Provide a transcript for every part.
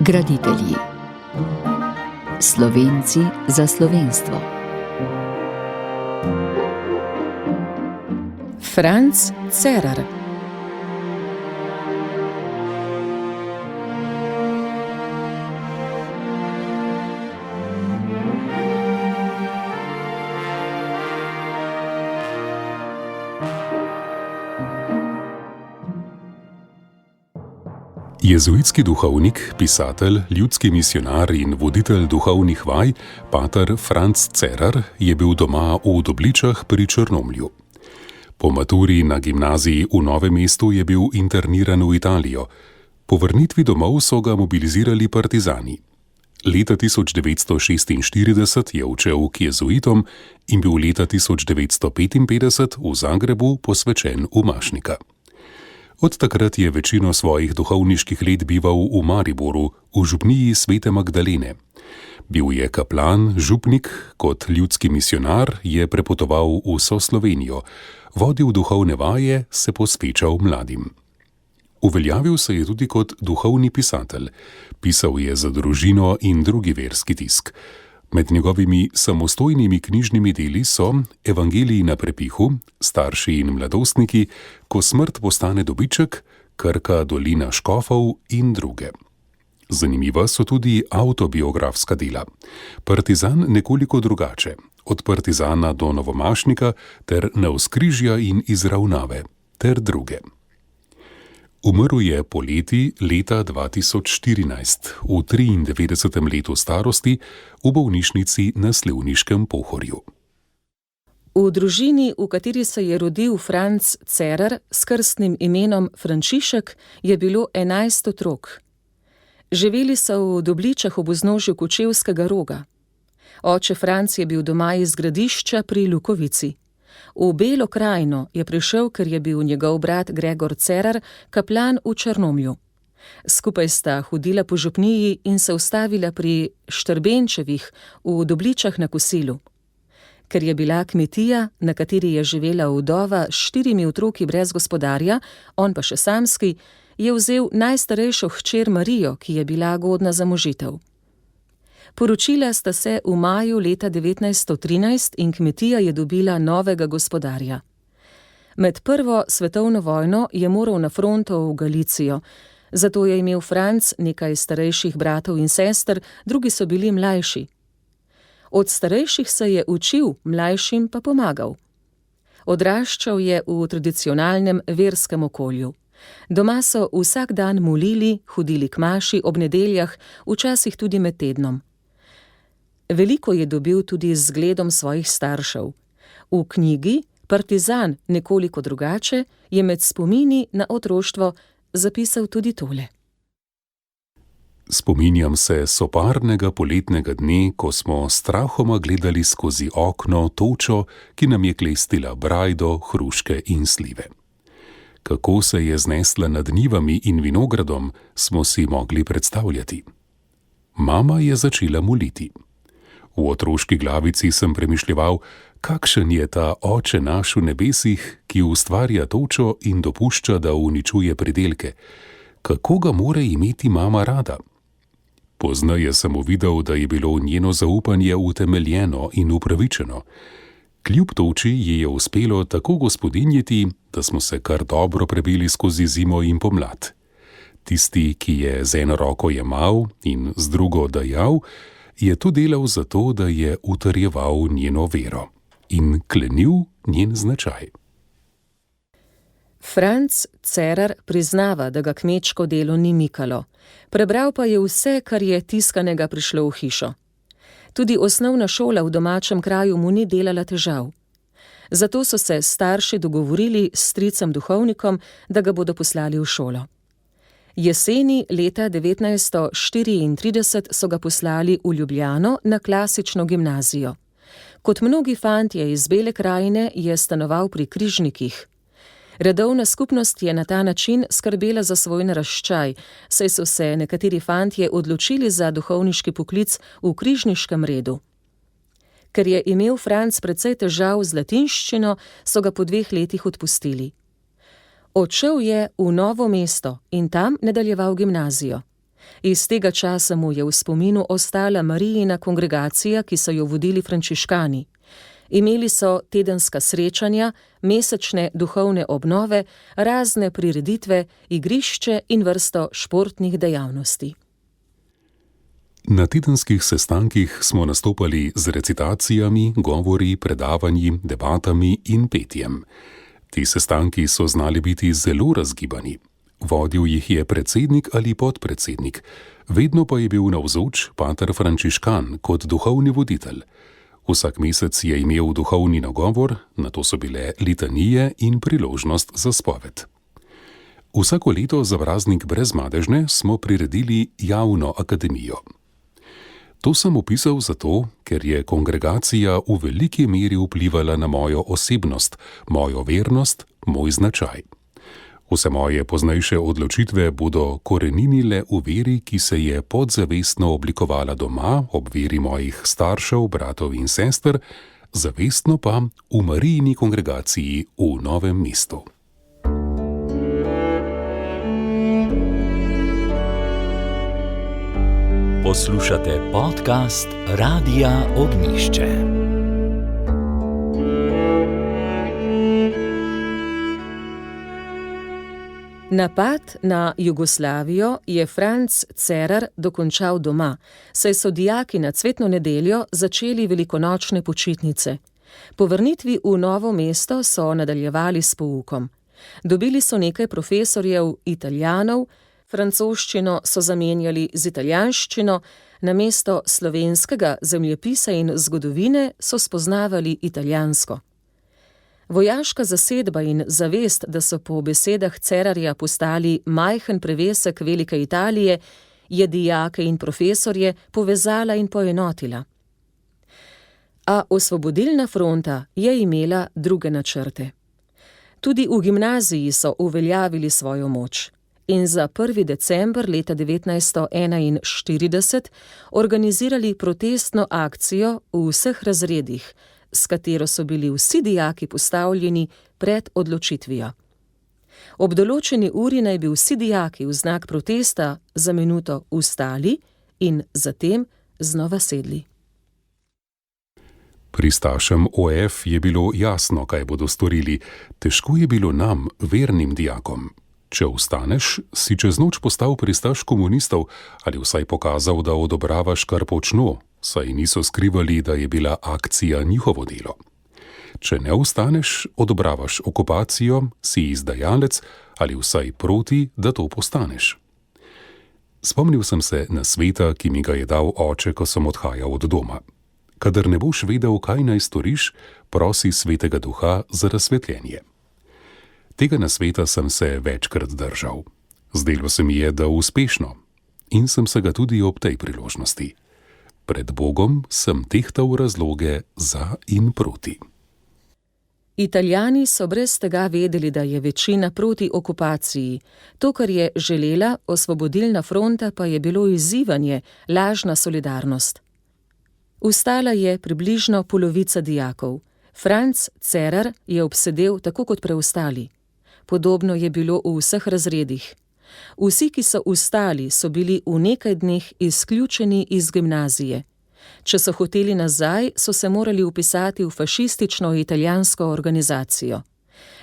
Graditelji. Slovenci za slovenstvo. Franc Cerar. Jezuitski duhovnik, pisatelj, ljudski misijonar in voditelj duhovnih vaj, pater Franc Cerar, je bil doma v Dobličah pri Črnomlju. Po maturi na gimnaziji v Novem mestu je bil interniran v Italijo. Po vrnitvi domov so ga mobilizirali partizani. Leta 1946 je odšel k jezuitom in bil leta 1955 v Zagrebu posvečen v Mašnika. Od takrat je večino svojih duhovniških let bival v Mariboru, v župniji Svete Magdalene. Bil je kaplan, župnik, kot ljudski misijonar je prepotoval vso Slovenijo, vodil duhovne vaje, se posvečal mladim. Uveljavil se je tudi kot duhovni pisatelj, pisal je za družino in drugi verski tisk. Med njegovimi samostojnimi knjižnimi deli so Evangeliji na prepihu, Starši in mladostniki, Ko smrt postane dobiček, Krka dolina škofov in druge. Zanimiva so tudi avtobiografska dela. Partizan nekoliko drugače, od partizana do novomašnika ter Navzkrižja in izravnave ter druge. Umrl je poleti leta 2014, v 93. letu starosti, v bolnišnici na Slivniškem Pohorju. V družini, v kateri se je rodil Franc Cerar s krstnim imenom Frančišek, je bilo 11 otrok. Živeli so v Dobličah ob vznožju Kočevskega Roga. Oče Franc je bil doma iz Gradišča pri Lukovici. V Belo krajino je prišel, ker je bil njegov brat Gregor Cerar kaplan v Črnomlju. Skupaj sta hodila po župniji in se ustavila pri Štrbenčevih v Dobličah na kosilu. Ker je bila kmetija, na kateri je živela vdova s 4 otroki brez gospodarja, on pa še samski, je vzel najstarejšo hčer Marijo, ki je bila godna za možitev. Poročila sta se v maju leta 1913 in kmetija je dobila novega gospodarja. Med prvo svetovno vojno je moral na fronto v Galicijo, zato je imel Franc nekaj starejših bratov in sester, drugi so bili mlajši. Od starejših se je učil, mlajšim pa pomagal. Odraščal je v tradicionalnem verskem okolju. Doma so vsak dan molili, hodili k maši ob nedeljah, včasih tudi med tednom. Veliko je dobil tudi z zgledom svojih staršev. V knjigi Partizan nekoliko drugače je med spomini na otroštvo zapisal tudi tole. Spominjam se soparnega poletnega dne, ko smo strahoma gledali skozi okno točo, ki nam je klestila brajdo, hruške in slive. Kako se je znesla nad njivami in vinogradom, smo si mogli predstavljati. Mama je začela moliti. V otroški glavici sem premišljeval, kakšen je ta Oče naš v nebesih, ki ustvarja točo in dopušča, da uničuje pridelke. Kako ga mora imeti mama rada? Pozneje sem uvidel, da je bilo njeno zaupanje utemeljeno in upravičeno. Kljub toči ji je uspelo tako gospodinjiti, da smo se kar dobro prebili skozi zimo in pomlad. Tisti, ki je z eno roko jemal in z drugo dajal, je to delal zato, da je utrjeval njeno vero in klenil njen značaj. Franc Cerar priznava, da ga kmečko delo ni mikalo. Prebral pa je vse, kar je tiskanega prišlo v hišo. Tudi osnovna šola v domačem kraju mu ni delala težav. Zato so se starši dogovorili s stricem duhovnikom, da ga bodo poslali v šolo. Jeseni leta 1934 so ga poslali v Ljubljano na klasično gimnazijo. Kot mnogi fantje iz Bele krajine je stanoval pri Križnikih. Redovna skupnost je na ta način skrbela za svoj naraščaj, saj so se nekateri fantje odločili za duhovniški poklic v križniškem redu. Ker je imel Franc precej težav z latinščino, so ga po 2 letih odpustili. Odšel je v Novo mesto in tam nadaljeval gimnazijo. Iz tega časa mu je v spominu ostala Marijina kongregacija, ki so jo vodili frančiškani. Imeli so tedenska srečanja, mesečne duhovne obnove, razne prireditve, igrišče in vrsto športnih dejavnosti. Na tedenskih sestankih smo nastopali z recitacijami, govori, predavanji, debatami in petjem. Ti sestanki so znali biti zelo razgibani. Vodil jih je predsednik ali podpredsednik, vedno pa je bil navzoč pater frančiškan kot duhovni voditelj. Vsak mesec je imel duhovni nagovor, nato so bile litanije in priložnost za spoved. Vsako leto za praznik Brezmadežne smo priredili javno akademijo. To sem opisal zato, ker je kongregacija v veliki meri vplivala na mojo osebnost, mojo vernost, moj značaj. Vse moje poznejše odločitve bodo koreninile v veri, ki se je podzavestno oblikovala doma ob veri mojih staršev, bratov in sester, zavestno pa v Marijini kongregaciji v Novem mestu. Poslušate podcast Radia Ognjišče. Napad na Jugoslavijo je Franc Cerar dokončal doma, saj so dijaki na cvetno nedeljo začeli velikonočne počitnice. Po vrnitvi v Novo mesto so nadaljevali s poukom. Dobili so nekaj profesorjev Italijanov, francoščino so zamenjali z italijanščino, namesto slovenskega zemljepisa in zgodovine so spoznavali italijansko. Vojaška zasedba in zavest, da so po besedah Cerarja postali majhen prevesek velike Italije, je dijake in profesorje povezala in poenotila. A Osvobodilna fronta je imela druge načrte. Tudi v gimnaziji so uveljavili svojo moč in za 1. december leta 1941 organizirali protestno akcijo v vseh razredih, s katero so bili vsi dijaki postavljeni pred odločitvijo. Ob določeni uri naj bi vsi dijaki v znak protesta za minuto vstali in zatem znova sedli. Pristašem OF je bilo jasno, kaj bodo storili. Težko je bilo nam, vernim dijakom. Če vstaneš, si čez noč postal pristaš komunistov ali vsaj pokazal, da odobravaš, kar počno, saj niso skrivali, da je bila akcija njihovo delo. Če ne vstaneš, odobravaš okupacijo, si izdajalec ali vsaj proti, da to postaneš. Spomnil sem se na sveta, ki mi ga je dal oče, ko sem odhajal od doma. Kadar ne boš vedel, kaj naj storiš, prosi svetega duha za razsvetljenje. Tega nasveta sem se večkrat držal. Zdelo se mi je, da uspešno. In sem se ga tudi ob tej priložnosti. Pred Bogom sem tehtal razloge za in proti. Italijani so brez tega vedeli, da je večina proti okupaciji. To, kar je želela Osvobodilna fronta, pa je bilo izzivanje, lažna solidarnost. Vstala je približno polovica dijakov. Franc Cerar je obsedel tako kot preostali. Podobno je bilo v vseh razredih. Vsi, ki so vstali, so bili v nekaj dneh izključeni iz gimnazije. Če so hoteli nazaj, so se morali vpisati v fašistično italijansko organizacijo.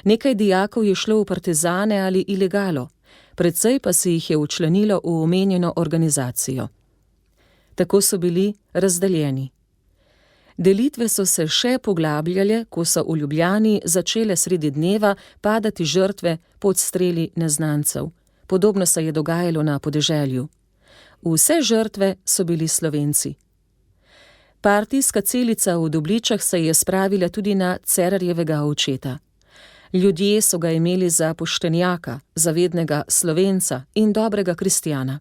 Nekaj dijakov je šlo v partizane ali ilegalo, precej pa si jih je včlanilo v omenjeno organizacijo. Tako so bili razdeljeni. Delitve so se še poglabljale, ko so v Ljubljani začele sredi dneva padati žrtve pod streli neznancev. Podobno se je dogajalo na podeželju. Vse žrtve so bili Slovenci. Partijska celica v Dobličah se je spravila tudi na Cerarjevega očeta. Ljudje so ga imeli za poštenjaka, zavednega Slovenca in dobrega kristjana.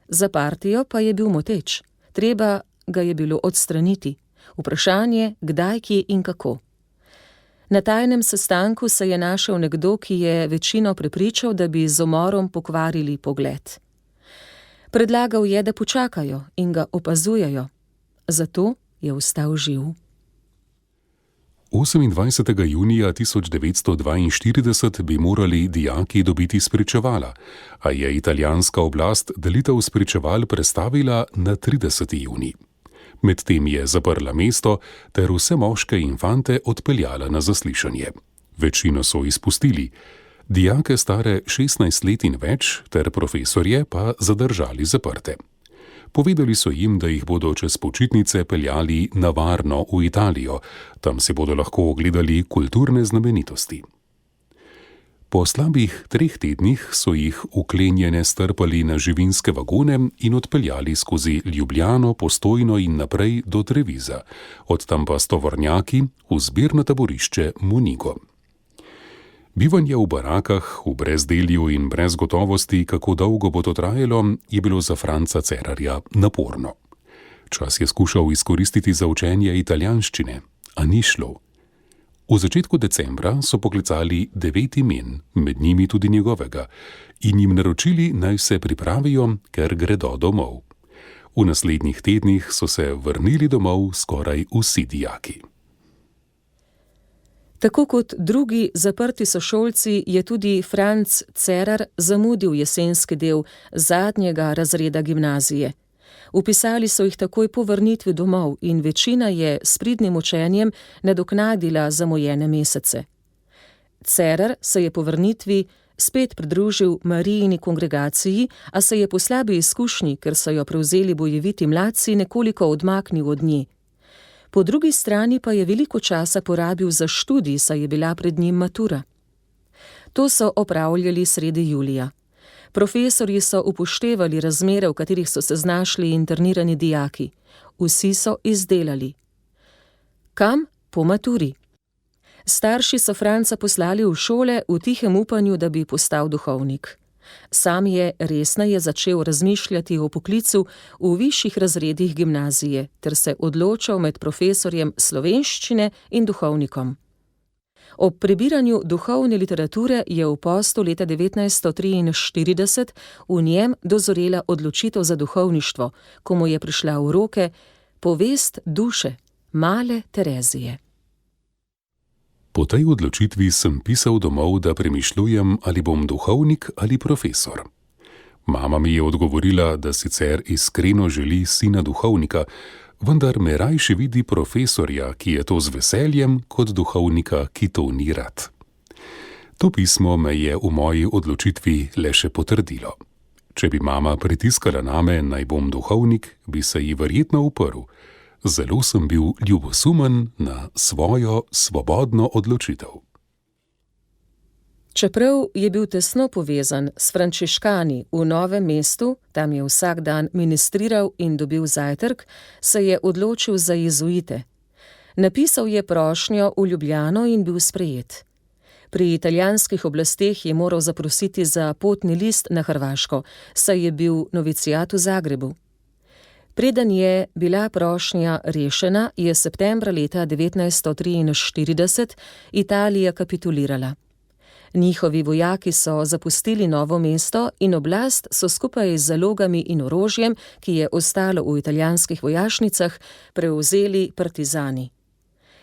Za partijo pa je bil moteč. Treba ga je bilo odstraniti. Vprašanje, kdaj, kje in kako. Na tajnem sestanku se je našel nekdo, ki je večino prepričal, da bi z umorom pokvarili pogled. Predlagal je, da počakajo in ga opazujejo. Zato je ostal živ. 28. junija 1942 bi morali dijaki dobiti spričevala, a je italijanska oblast delitev spričeval prestavila na 30. junij. Medtem je zaprla mesto ter vse moške in fante odpeljala na zaslišanje. Večino so izpustili, dijake stare 16 let in več ter profesorje pa zadržali zaprte. Povedali so jim, da jih bodo čez počitnice peljali na varno v Italijo, tam si bodo lahko ogledali kulturne znamenitosti. Po slabih 3 tednih so jih uklenjene strpali na živinske vagone in odpeljali skozi Ljubljano, Postojno in naprej do Treviza, od tam pa s tovornjaki v zbirno taborišče Monigo. Bivanje v barakah, v brezdelju in brez gotovosti, kako dolgo bo to trajalo, je bilo za Franca Cerarja naporno. Čas je skušal izkoristiti za učenje italijanščine, a ni šlo. V začetku decembra so poklicali 9 imen, med njimi tudi njegovega, in jim naročili, naj se pripravijo, ker gredo domov. V naslednjih tednih so se vrnili domov skoraj vsi dijaki. Tako kot drugi zaprti sošolci je tudi Franc Cerar zamudil jesenski del zadnjega razreda gimnazije. Vpisali so jih takoj po vrnitvi domov in večina je s pridnim učenjem nadoknadila zamujene mesece. Cerar se je po vrnitvi spet pridružil Marijini kongregaciji, a se je po slabi izkušnji, ker so jo prevzeli bojeviti mladci, nekoliko odmaknil od nje. Po drugi strani pa je veliko časa porabil za študij, saj je bila pred njim matura. To so opravljali sredi julija. Profesorji so upoštevali razmere, v katerih so se znašli internirani dijaki. Vsi so izdelali. Kam? Po maturi. Starši so Franca poslali v šole v tihem upanju, da bi postal duhovnik. Sam je resneje začel razmišljati o poklicu v višjih razredih gimnazije ter se odločal med profesorjem slovenščine in duhovnikom. Ob prebiranju duhovne literature je v postu leta 1943 v njem dozorela odločitev za duhovništvo, ko mu je prišla v roke povest duše male Terezije. Po tej odločitvi sem pisal domov, da premišljujem, ali bom duhovnik ali profesor. Mama mi je odgovorila, da sicer iskreno želi sina duhovnika, vendar me rajše vidi profesorja, ki je to z veseljem, kot duhovnika, ki to ni rad. To pismo me je v moji odločitvi le še potrdilo. Če bi mama pritiskala name, naj bom duhovnik, bi se ji verjetno uprl. Zelo sem bil ljubosumen na svojo svobodno odločitev. Čeprav je bil tesno povezan s frančiškani v Novem mestu, tam je vsak dan ministriral in dobil zajtrk, se je odločil za jezuite. Napisal je prošnjo v Ljubljano in bil sprejet. Pri italijanskih oblasteh je moral zaprositi za potni list na Hrvaško, saj je bil noviciat v Zagrebu. Preden je bila prošnja rešena, je septembra leta 1943 Italija kapitulirala. Njihovi vojaki so zapustili Novo mesto in oblast so skupaj z zalogami in orožjem, ki je ostalo v italijanskih vojašnicah, prevzeli partizani.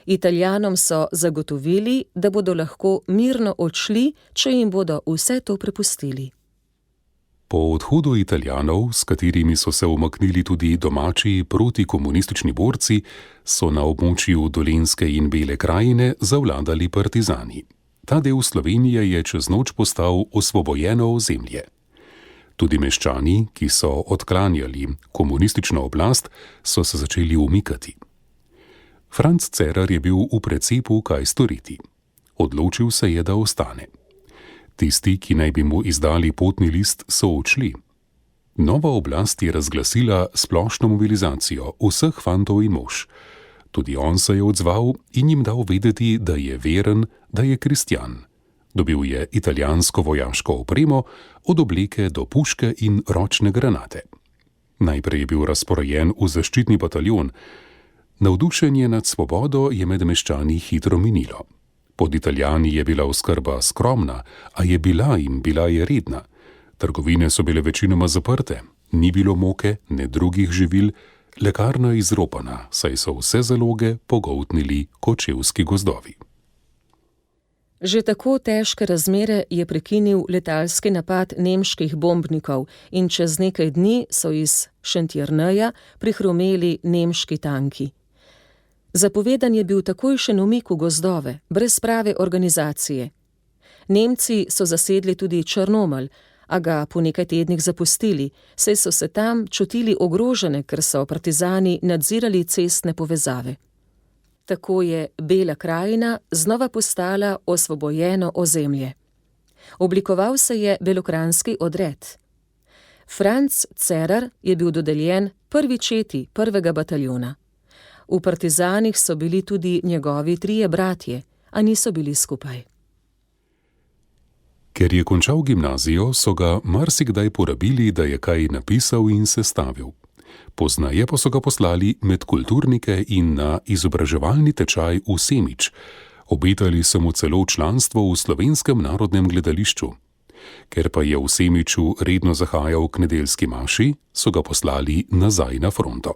Italijanom so zagotovili, da bodo lahko mirno odšli, če jim bodo vse to prepustili. Po odhodu Italijanov, s katerimi so se umaknili tudi domači protikomunistični borci, so na območju Dolenjske in Bele krajine zavladali partizani. Ta del Slovenije je čez noč postal osvobojeno ozemlje. Tudi meščani, ki so odklanjali komunistično oblast, so se začeli umikati. Franc Cerar je bil v precepu, kaj storiti. Odločil se je, da ostane. Tisti, ki naj bi mu izdali potni list, so odšli. Nova oblast je razglasila splošno mobilizacijo vseh fantov in mož. Tudi on se je odzval in jim dal vedeti, da je veren, da je kristjan. Dobil je italijansko vojaško opremo, od obleke do puške in ročne granate. Najprej je bil razporojen v zaščitni bataljon. Navdušenje nad svobodo je med meščani hitro minilo. Pod Italijani je bila oskrba skromna, a je bila in bila je redna. Trgovine so bile večinoma zaprte, ni bilo moke, ne drugih živil, lekarna izropana, saj so vse zaloge pogoltnili kočevski gozdovi. Že tako težke razmere je prekinil letalski napad nemških bombnikov in čez nekaj dni so iz Šentjerneja prihrumeli nemški tanki. Zapovedan je bil takojšen umik v gozdove, brez prave organizacije. Nemci so zasedli tudi Črnomelj, a ga po nekaj tednih zapustili, saj so se tam čutili ogrožene, ker so partizani nadzirali cestne povezave. Tako je Bela krajina znova postala osvobojeno ozemlje. Oblikoval se je belokranjski odred. Franc Cerar je bil dodeljen prvi četi prvega bataljona. V partizanih so bili tudi njegovi 3 bratje, a niso bili skupaj. Ker je končal gimnazijo, so ga marsikdaj porabili, da je kaj napisal in sestavil. Poznaje pa so ga poslali med kulturnike in na izobraževalni tečaj v Semič. Obetali so mu celo članstvo v Slovenskem narodnem gledališču. Ker pa je v Semiču redno zahajal k nedeljski maši, so ga poslali nazaj na fronto.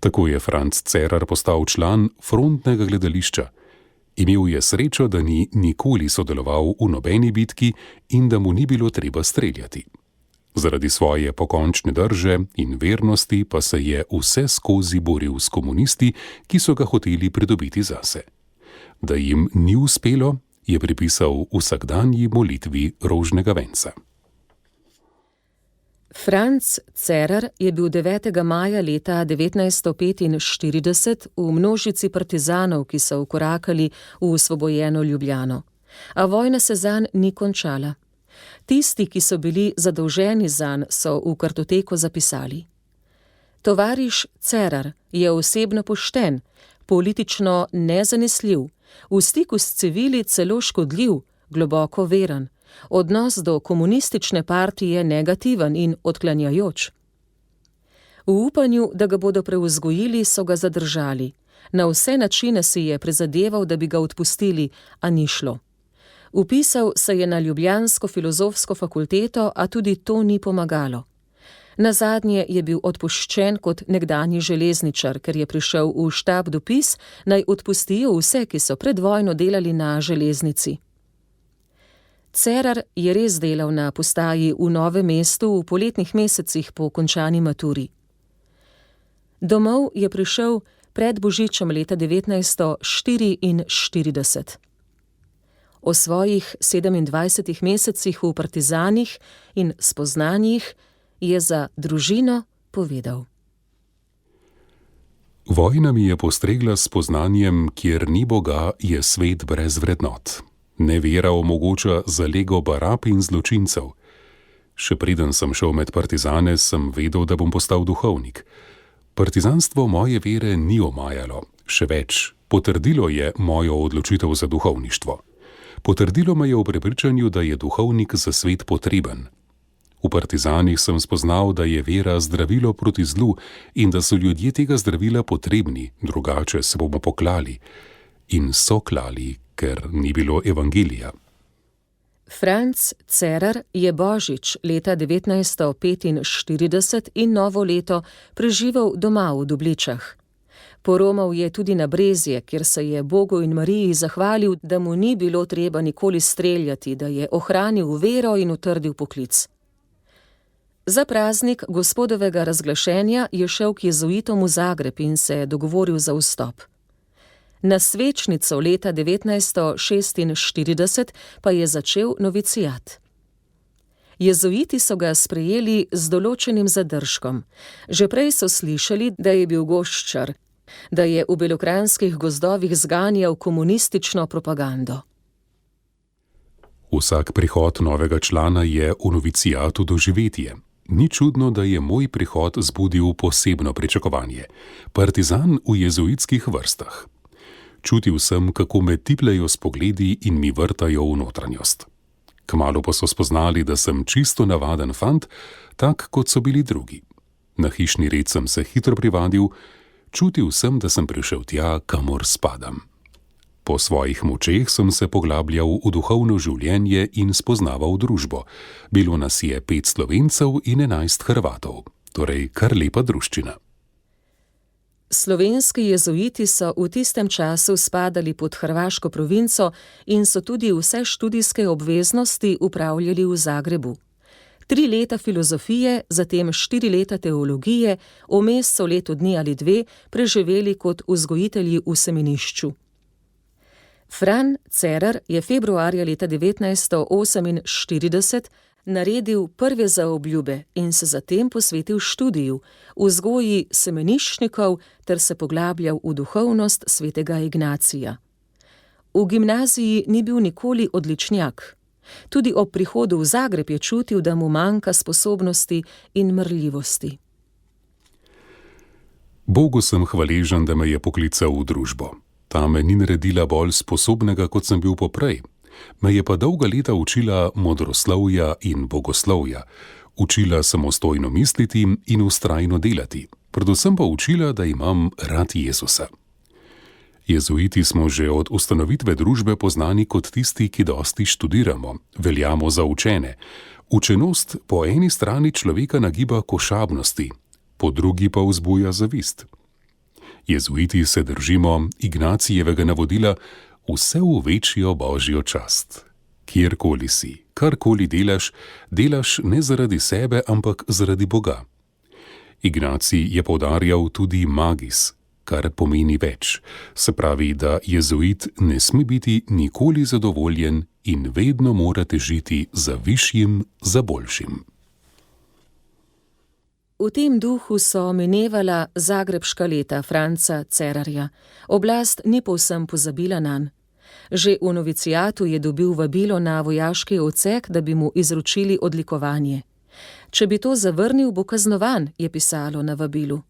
Tako je Franc Cerar postal član frontnega gledališča. Imel je srečo, da ni nikoli sodeloval v nobeni bitki in da mu ni bilo treba streljati. Zaradi svoje pokončne drže in vernosti pa se je vse skozi boril s komunisti, ki so ga hoteli pridobiti zase. Da jim ni uspelo, je pripisal vsakdanji molitvi rožnega venca. Franc Cerar je bil 9. maja leta 1945 v množici partizanov, ki so vkorakali v osvobojeno Ljubljano. A vojna se zanj ni končala. Tisti, ki so bili zadolženi zanj, so v kartoteko zapisali: Tovariš Cerar je osebno pošten, politično nezanesljiv, v stiku s civili celo škodljiv, globoko veren, odnos do komunistične partije negativen in odklanjajoč. V upanju, da ga bodo prevzgojili, so ga zadržali. Na vse načine si je prizadeval, da bi ga odpustili, a ni šlo. Vpisal se je na ljubljansko filozofsko fakulteto, a tudi to ni pomagalo. Nazadnje je bil odpuščen kot nekdanji železničar, ker je prišel v štab dopis, naj odpustijo vse, ki so pred vojno delali na železnici. Cerar je res delal na postaji v Novem mestu v poletnih mesecih po končani maturi. Domov je prišel pred božičem leta 1944. O svojih 27 mesecih v partizanih in spoznanjih je za družino povedal: Vojna mi je postregla s spoznanjem, kjer ni Boga, je svet brez vrednot. Nevera omogoča zalego barab in zločincev. Še preden sem šel med partizane, sem vedel, da bom postal duhovnik. Partizanstvo moje vere ni omajalo, še več, potrdilo je mojo odločitev za duhovništvo. Potrdilo me je v prepričanju, da je duhovnik za svet potreben. V partizanih sem spoznal, da je vera zdravilo proti zlu in da so ljudje tega zdravila potrebni, drugače se bomo poklali. In so klali, ker ni bilo evangelija. Franc Cerar je božič leta 1945 in novo leto preživel doma v Dobličah. Poromal je tudi na Brezje, kjer se je Bogu in Mariji zahvalil, da mu ni bilo treba nikoli streljati, da je ohranil vero in utrdil poklic. Za praznik gospodovega razglašenja je šel k jezuitom v Zagreb in se dogovoril za vstop. Na svečnico leta 1946 pa je začel novicijat. Jezuiti so ga sprejeli z določenim zadržkom. Že prej so slišali, da je bil goščar, da je v belokranjskih gozdovih zganjal komunistično propagando. Vsak prihod novega člana je v novicijatu doživetje. Ni čudno, da je moj prihod zbudil posebno pričakovanje. Partizan v jezuitskih vrstah. Čutil sem, kako me tipljajo s pogledi in mi vrtajo v notranjost. Kmalu pa so spoznali, da sem čisto navaden fant, tak kot so bili drugi. Na hišni red sem se hitro privadil, čutil sem, da sem prišel tja, kamor spadam. Po svojih močeh sem se poglabljal v duhovno življenje in spoznaval družbo. Bilo nas je 5 Slovencev in 11 Hrvatov, torej kar lepa druščina. Slovenski jezuiti so v tistem času spadali pod hrvaško provinco in so tudi vse študijske obveznosti upravljali v Zagrebu. 3 leta filozofije, zatem 4 leta teologije, vmes so leto dni ali 2 preživeli kot vzgojitelji v semenišču. Fran Cerar je februarja leta 1948 naredil prve zaobljube in se zatem posvetil študiju, vzgoji semeniščnikov ter se poglabljal v duhovnost svetega Ignacija. V gimnaziji ni bil nikoli odličnjak. Tudi ob prihodu v Zagreb je čutil, da mu manjka sposobnosti in marljivosti. Bogu sem hvaležen, da me je poklical v družbo. Ta me ni naredila bolj sposobnega, kot sem bil poprej. Me je pa dolga leta učila modroslovja in bogoslovja. Učila samostojno misliti in vztrajno delati. Predvsem pa učila, da imam rad Jezusa. Jezuiti smo že od ustanovitve družbe poznani kot tisti, ki dosti študiramo, veljamo za učene. Učenost po eni strani človeka nagiba k ošabnosti, po drugi pa vzbuja zavist. Jezuiti se držimo Ignacijevega navodila vse v večjo božjo čast. Kjerkoli si, karkoli delaš, delaš ne zaradi sebe, ampak zaradi Boga. Ignacij je poudarjal tudi magis, kar pomeni več. Se pravi, da jezuit ne sme biti nikoli zadovoljen in vedno mora težiti za višjim, za boljšim. V tem duhu so minevala zagrebška leta Franca Cerarja. Oblast ni povsem pozabila nanj. Že v novicijatu je dobil vabilo na vojaški odsek, da bi mu izročili odlikovanje. Če bi to zavrnil, bo kaznovan, je pisalo na vabilu.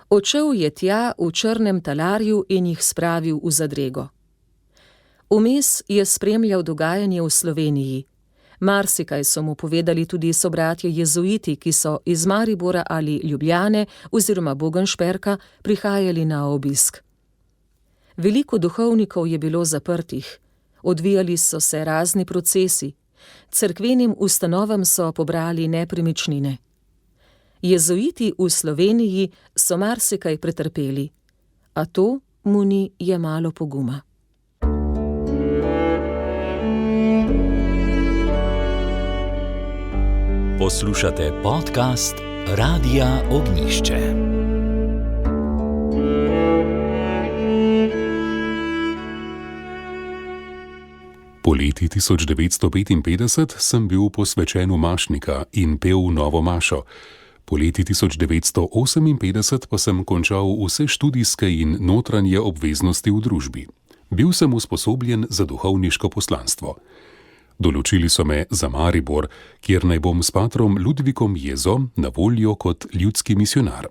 Odšel je tja v črnem talarju in jih spravil v zadrego. Vmes je spremljal dogajanje v Sloveniji. Marsikaj so mu povedali tudi sobratje jezuiti, ki so iz Maribora ali Ljubljane oziroma Bogenšperka prihajali na obisk. Veliko duhovnikov je bilo zaprtih, odvijali so se razni procesi, cerkvenim ustanovam so pobrali nepremičnine. Jezuiti v Sloveniji so marsikaj pretrpeli, a to mu ni jemalo poguma. Poslušate podcast Radia Ognišče. Poleti 1955 sem bil posvečen v Mašnika in pel novo mašo. Poleti 1958 pa sem končal vse študijske in notranje obveznosti v družbi. Bil sem usposobljen za duhovniško poslanstvo. Določili so me za Maribor, kjer naj bom s patrom Ludvikom Jezo na voljo kot ljudski misionar.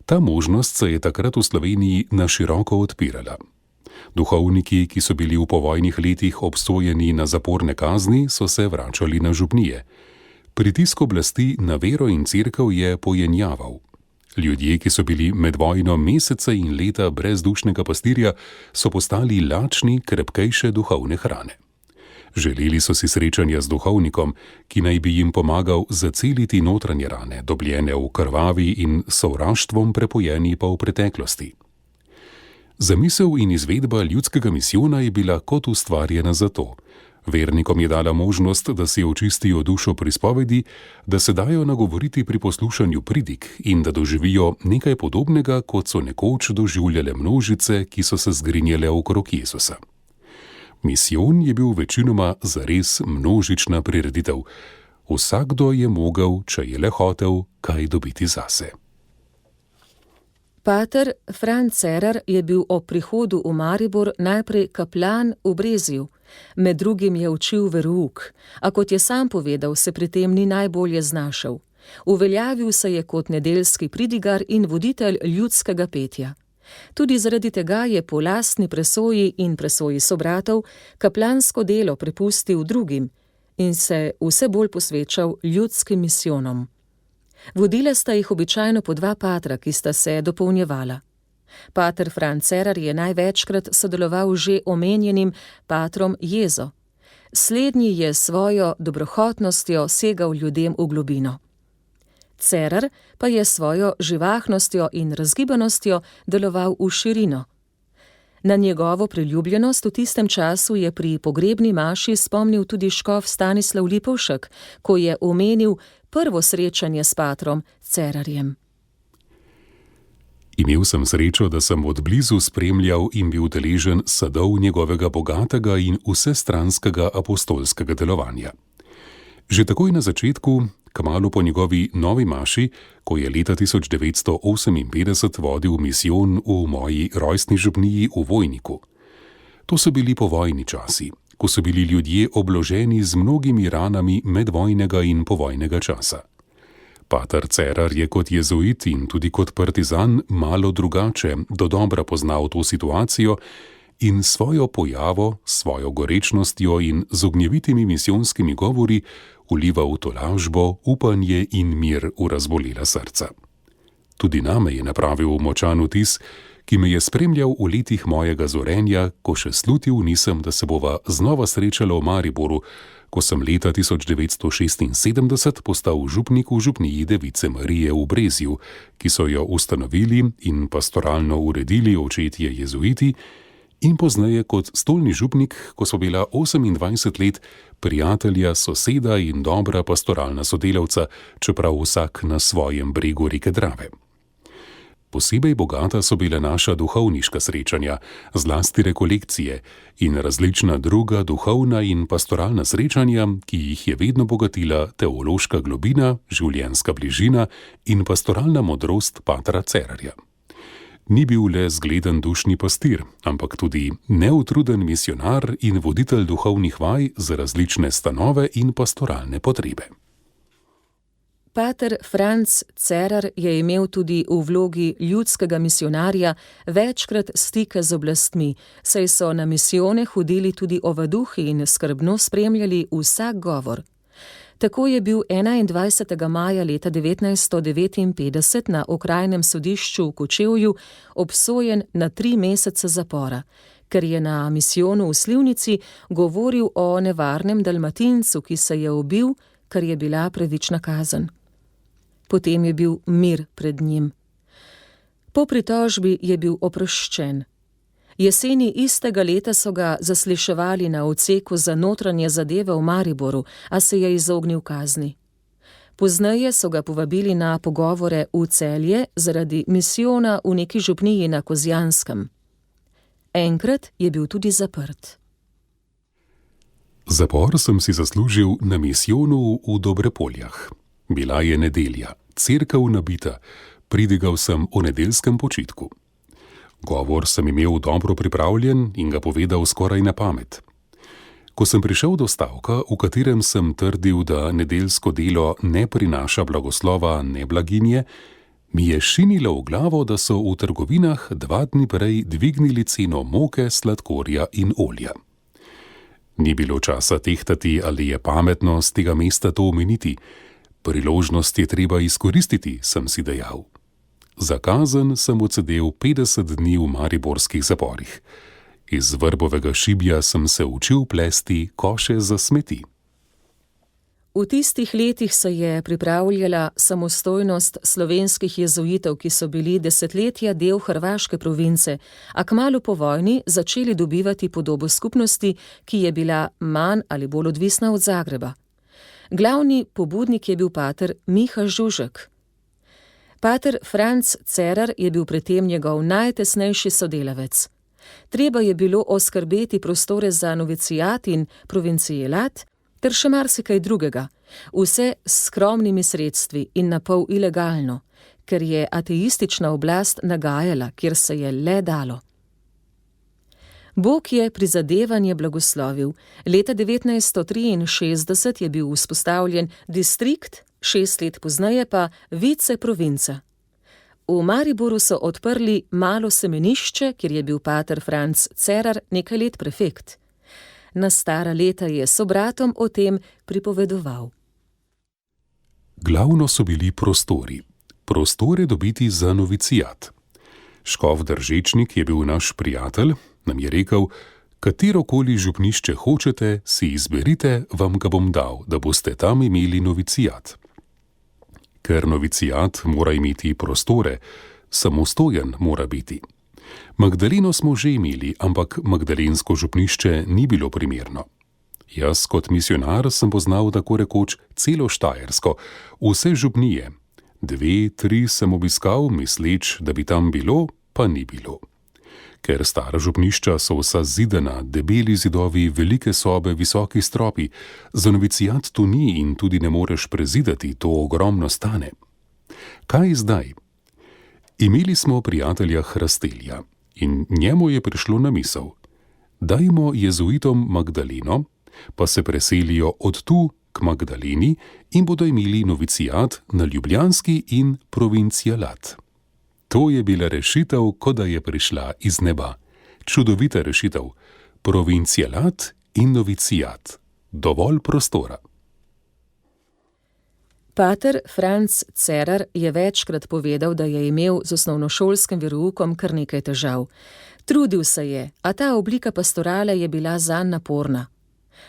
Ta možnost se je takrat v Sloveniji na široko odpirala. Duhovniki, ki so bili v povojnih letih obsojeni na zaporne kazni, so se vračali na župnije. Pritisk oblasti na vero in cerkev je pojenjaval. Ljudje, ki so bili med vojno mesece in leta brez dušnega pastirja, so postali lačni krepkejše duhovne hrane. Želeli so si srečanja z duhovnikom, ki naj bi jim pomagal zaceliti notranje rane, dobljene v krvavi in sovraštvom prepojeni pa v preteklosti. Zamisel in izvedba ljudskega misijona je bila kot ustvarjena za to. Vernikom je dala možnost, da si očistijo dušo pri spovedi, da se dajo nagovoriti pri poslušanju pridig in da doživijo nekaj podobnega, kot so nekoč doživljale množice, ki so se zgrinjale okrog Jezusa. Misijon je bil večinoma zares množična prireditev. Vsakdo je mogel, če je le hotel, kaj dobiti zase. Pater Fran Cerar je bil ob prihodu v Maribor najprej kaplan v Brezju. Med drugim je učil verouk, a kot je sam povedal, se pri tem ni najbolje znašel. Uveljavil se je kot nedeljski pridigar in voditelj ljudskega petja. Tudi zaradi tega je po lastni presoji in presoji sobratov kaplansko delo prepustil drugim in se vse bolj posvečal ljudskim misijonom. Vodila sta jih običajno po 2 patra, ki sta se dopolnjevala. Pater Fran Cerar je največkrat sodeloval že omenjenim patrom Jezo. Slednji je svojo dobrohotnostjo segal ljudem v globino. Cerar pa je svojo živahnostjo in razgibanostjo deloval v širino. Na njegovo priljubljenost v tistem času je pri pogrebni maši spomnil tudi škof Stanislav Lipovšek, ko je omenil prvo srečanje s patrom Cerarjem. Imel sem srečo, da sem od blizu spremljal in bil deležen sadov njegovega bogatega in vsestranskega apostolskega delovanja. Že takoj na začetku, kmalu po njegovi novi maši, ko je leta 1958 vodil misijon v moji rojstni župniji v Vojniku. To so bili povojni časi, ko so bili ljudje obloženi z mnogimi ranami medvojnega in povojnega časa. Pater Cerar je kot jezuit in tudi kot partizan malo drugače dodobra poznal to situacijo in svojo pojavo, svojo gorečnostjo in z ognjevitimi misijonskimi govori vlival tolažbo, upanje in mir v razbolela srca. Tudi name je napravil močan vtis, ki me je spremljal v letih mojega zorenja, ko še slutil nisem, da se bova znova srečala v Mariboru, ko sem leta 1976 postal župnik v župniji Device Marije v Brezju, ki so jo ustanovili in pastoralno uredili očetje jezuiti, in pozneje kot stolni župnik, ko so bila 28 let prijatelja, soseda in dobra pastoralna sodelavca, čeprav vsak na svojem bregu reke Drave. Posebej bogata so bile naša duhovniška srečanja, zlasti rekolekcije in različna druga duhovna in pastoralna srečanja, ki jih je vedno bogatila teološka globina, življenjska bližina in pastoralna modrost patra Cerarja. Ni bil le zgleden dušni pastir, ampak tudi neutruden misionar in voditelj duhovnih vaj za različne stanove in pastoralne potrebe. Pater Franc Cerar je imel tudi v vlogi ljudskega misionarja večkrat stike z oblastmi, saj so na misijone hodili tudi ovaduhi in skrbno spremljali vsak govor. Tako je bil 21. maja leta 1959 na okrajnem sodišču v Kočevju obsojen na 3 mesece zapora, ker je na misijonu v Slivnici govoril o nevarnem Dalmatincu, ki se je ubil, kar je bila pravična kazen. Potem je bil mir pred njim. Po pritožbi je bil oproščen. Jeseni istega leta so ga zasliševali na odseku za notranje zadeve v Mariboru, a se je izognil kazni. Pozneje so ga povabili na pogovore v Celje zaradi misijona v neki župniji na Kozjanskem. Enkrat je bil tudi zaprt. Zapor sem si zaslužil na misijonu v Dobrepoljah. Bila je nedelja, cerkev nabita, pridigal sem o nedeljskem počitku. Govor sem imel dobro pripravljen in ga povedal skoraj na pamet. Ko sem prišel do stavka, v katerem sem trdil, da nedeljsko delo ne prinaša blagoslova ne blaginje, mi je šinilo v glavo, da so v trgovinah 2 dni prej dvignili ceno moke, sladkorja in olja. Ni bilo časa tehtati, ali je pametno z tega mesta to omeniti. Priložnost je treba izkoristiti, sem si dejal. Za kazen sem odsedel 50 dni v mariborskih zaporih. Iz vrbovega šibja sem se učil plesti koše za smeti. V tistih letih se je pripravljala samostojnost slovenskih jezuitov, ki so bili desetletja del hrvaške province, a kmalu po vojni začeli dobivati podobo skupnosti, ki je bila manj ali bolj odvisna od Zagreba. Glavni pobudnik je bil pater Miha Žužek. Pater Franc Cerar je bil pri tem njegov najtesnejši sodelavec. Treba je bilo oskrbeti prostore za novicijat in provincijelat, ter še marsikaj drugega, vse s skromnimi sredstvi in napol ilegalno, ker je ateistična oblast nagajala, kjer se je le dalo. Bog je prizadevanje blagoslovil. Leta 1963 je bil vzpostavljen distrikt, 6 let pozneje pa vice-provinca. V Mariboru so odprli malo semenišče, kjer je bil pater Franc Cerar nekaj let prefekt. Na stara leta je sobratom o tem pripovedoval. Glavno so bili prostori. Prostore dobiti za novicijat. Škof Držečnik je bil naš prijatelj, nam je rekel, katerokoli župnišče hočete, si izberite, vam ga bom dal, da boste tam imeli novicijat. ker novicijat mora imeti prostore, samostojen mora biti. Magdaleno smo že imeli, ampak magdalensko župnišče ni bilo primerno. Jaz kot misionar sem poznal tako rekoč celo Štajersko, vse župnije. 2, 3 sem obiskal, misleč, da bi tam bilo, pa ni bilo. Ker stara župnišča so vsa zidana, debeli zidovi, velike sobe, visoki stropi, za novicijat tu ni in tudi ne moreš prezidati, to ogromno stane. Kaj zdaj? Imeli smo prijatelja Hrastelja in njemu je prišlo na misel: dajmo jezuitom Magdaleno, pa se preselijo od tu k Magdaleni in bodo imeli novicijat na ljubljanski in provincialat. To je bila rešitev, kot da je prišla iz neba. Čudovita rešitev. Provincialat in novicijat. Dovolj prostora. Pater Franc Cerar je večkrat povedal, da je imel z osnovnošolskim veroukom kar nekaj težav. Trudil se je, a ta oblika pastorale je bila zanj naporna.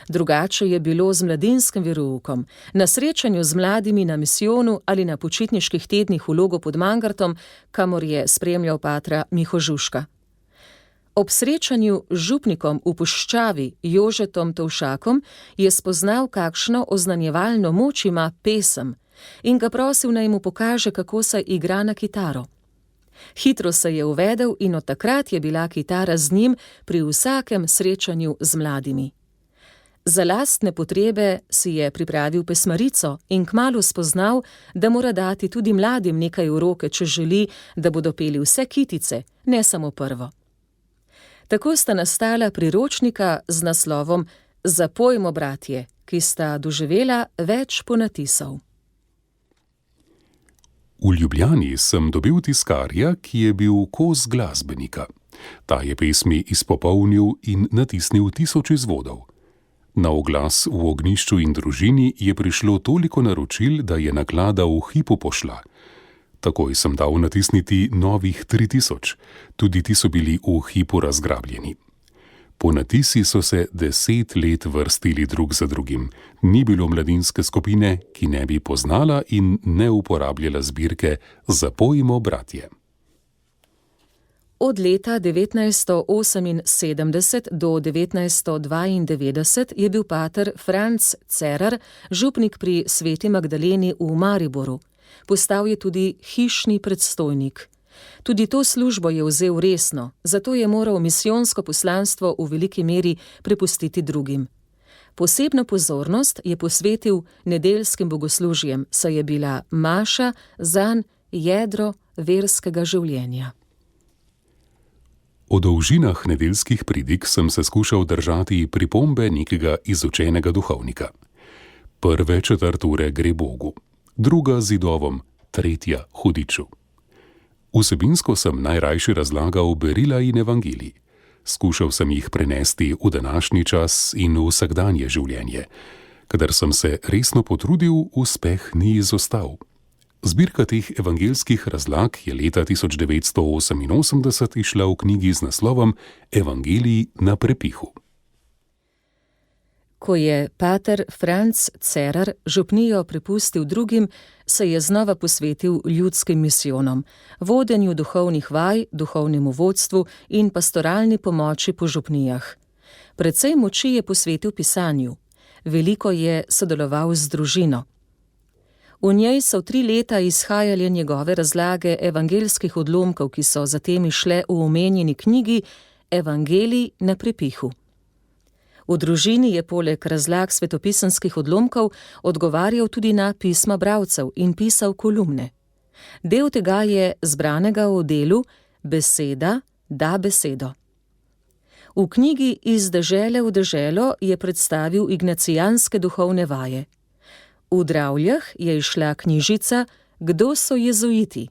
Drugače je bilo z mladinskim veroukom. Na srečanju z mladimi na misijonu ali na počitniških tednih v Logu pod Mangartom, kamor je spremljal patra Miho Žužka. Ob srečanju z župnikom v puščavi Jožetom Tovšakom je spoznal, kakšno oznanjevalno moč ima pesem, in ga prosil, naj mu pokaže, kako se igra na kitaro. Hitro se je uvedel in od takrat je bila kitara z njim pri vsakem srečanju z mladimi. Za lastne potrebe si je pripravil pesmarico in kmalu spoznal, da mora dati tudi mladim nekaj v roke, če želi, da bodo peli vse kitice, ne samo prvo. Tako sta nastala priročnika z naslovom Zapojmo, bratje, ki sta doživela več ponatisov. V Ljubljani sem dobil tiskarja, ki je bil kos glasbenika. Ta je pesmi izpopolnil in natisnil 1000 izvodov. Na oglas v Ognjišču in Družini je prišlo toliko naročil, da je naklada v hipu pošla. Takoj sem dal natisniti novih 3000, tudi ti so bili v hipu razgrabljeni. Ponatisi so se 10 let vrstili drug za drugim. Ni bilo mladinske skupine, ki ne bi poznala in ne uporabljala zbirke Zapojmo, bratje. Od leta 1978 do 1992 je bil pater Franc Cerar župnik pri Sveti Magdaleni v Mariboru. Postal je tudi hišni predstojnik. Tudi to službo je vzel resno, zato je moral misijonsko poslanstvo v veliki meri prepustiti drugim. Posebno pozornost je posvetil nedeljskim bogoslužjem, saj je bila maša zanj jedro verskega življenja. O dolžinah nedeljskih pridig sem se skušal držati pripombe nekega izučenega duhovnika. Prve 4 ure gre Bogu, druga zidovom, tretja hudiču. Vsebinsko sem najrajši razlagal berila in evangelij. Skušal sem jih prenesti v današnji čas in v vsakdanje življenje. Kadar sem se resno potrudil, uspeh ni izostal. Zbirka teh evangeljskih razlag je leta 1988 izšla v knjigi z naslovom Evangelij na prepihu. Ko je pater Franc Cerar župnijo prepustil drugim, se je znova posvetil ljudskim misijonom, vodenju duhovnih vaj, duhovnemu vodstvu in pastoralni pomoči po župnijah. Precej moči je posvetil pisanju. Veliko je sodeloval z družino. V njej so 3 leta izhajale njegove razlage evangeljskih odlomkov, ki so zatem išle v omenjeni knjigi Evangelij na prepihu. V družini je poleg razlag svetopisanskih odlomkov odgovarjal tudi na pisma bralcev in pisal kolumne. Del tega je zbranega v delu Beseda da besedo. V knjigi Iz dežele v deželo je predstavil ignacijanske duhovne vaje. V Dravljah je izšla knjižica Kdo so jezuiti?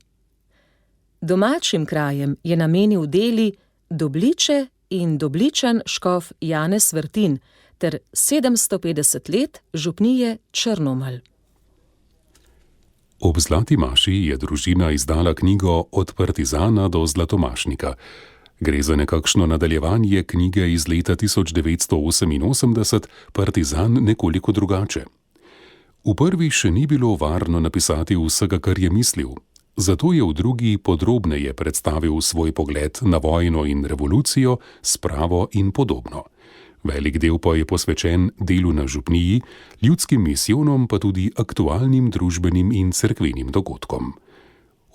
Domačim krajem je namenil deli Dobliče in Dobličan škof Janez Vrtin ter 750 let župnije Črnomelj. Ob Zlati maši je družina izdala knjigo Od partizana do zlatomašnika. Gre za nekakšno nadaljevanje knjige iz leta 1988, Partizan nekoliko drugače. V prvi še ni bilo varno napisati vsega, kar je mislil, zato je v drugi podrobneje predstavil svoj pogled na vojno in revolucijo, spravo in podobno. Velik del pa je posvečen delu na župniji, ljudskim misijonom pa tudi aktualnim družbenim in cerkvenim dogodkom.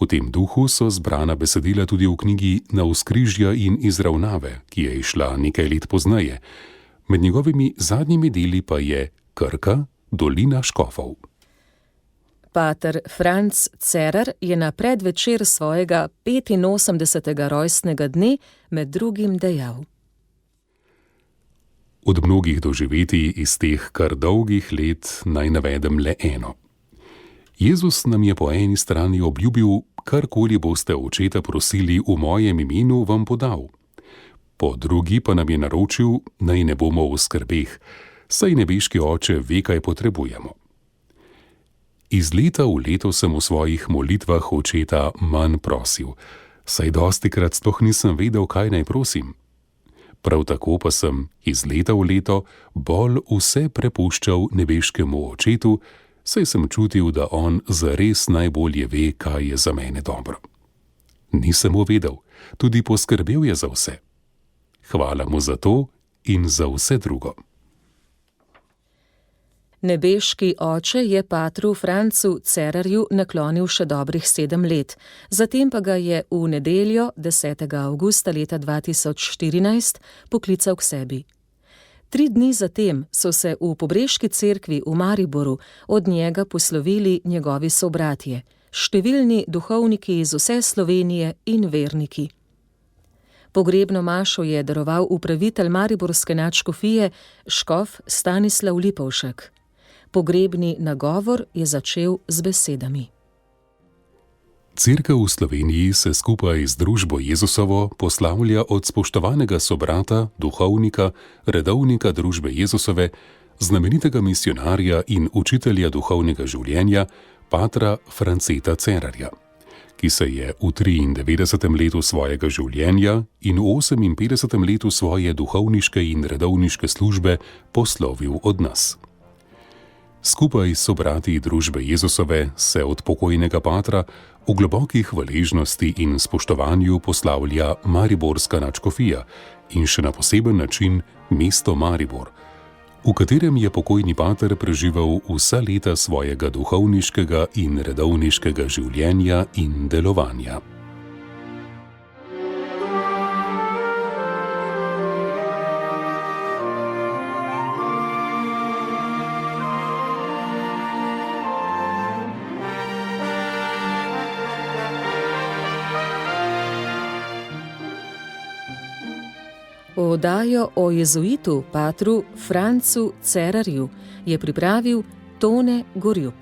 V tem duhu so zbrana besedila tudi v knjigi Navzkrižja in izravnave, ki je izšla nekaj let pozneje. Med njegovimi zadnjimi deli pa je Krka, dolina škofov. Pater Franc Cerar je na predvečer svojega 85. rojstnega dne med drugim dejal: Od mnogih doživetij iz teh kar dolgih let naj navedem le eno. Jezus nam je po eni strani obljubil, karkoli boste očeta prosili v mojem imenu, vam podal. Po drugi pa nam je naročil, naj ne bomo v skrbeh, saj nebeški oče ve, kaj potrebujemo. Iz leta v leto sem v svojih molitvah očeta manj prosil, saj dostikrat sploh nisem vedel, kaj naj prosim. Prav tako pa sem iz leta v leto bolj vse prepuščal nebeškemu očetu, saj sem čutil, da on zares najbolje ve, kaj je za mene dobro. Nisem mu vedel, tudi poskrbel je za vse. Hvala mu za to in za vse drugo. Nebeški oče je patru Francu Cerarju naklonil še dobrih 7 let, zatem pa ga je v nedeljo 10. avgusta leta 2014 poklical k sebi. 3 dni zatem so se v Pobreški cerkvi v Mariboru od njega poslovili njegovi sobratje, številni duhovniki iz vse Slovenije in verniki. Pogrebno mašo je daroval upravitelj mariborske nadškofije škof Stanislav Lipovšek. Pogrebni nagovor je začel z besedami. Cerkev v Sloveniji se skupaj z družbo Jezusovo poslavlja od spoštovanega sobrata, duhovnika, redovnika družbe Jezusove, znamenitega misionarja in učitelja duhovnega življenja, patra Franceta Cerarja, ki se je v 93. letu svojega življenja in v 58. letu svoje duhovniške in redovniške službe poslovil od nas. Skupaj s sobrati družbe Jezusove se od pokojnega patra v globokih hvaležnosti in spoštovanju poslavlja mariborska nadškofija in še na poseben način mesto Maribor, v katerem je pokojni pater preživel vsa leta svojega duhovniškega in redovniškega življenja in delovanja. Oddajo o jezuitu patru Francu Cerarju je pripravil Tone Gorjup.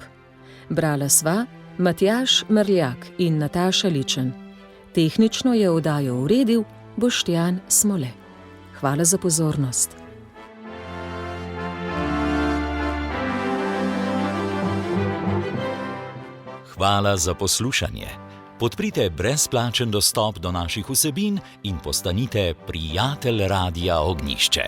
Brala sva Matjaž Mrljak in Nataša Ličen. Tehnično je oddajo uredil Boštjan Smole. Hvala za pozornost. Hvala za poslušanje. Podprite brezplačen dostop do naših vsebin in postanite prijatelj Radia Ognjišče.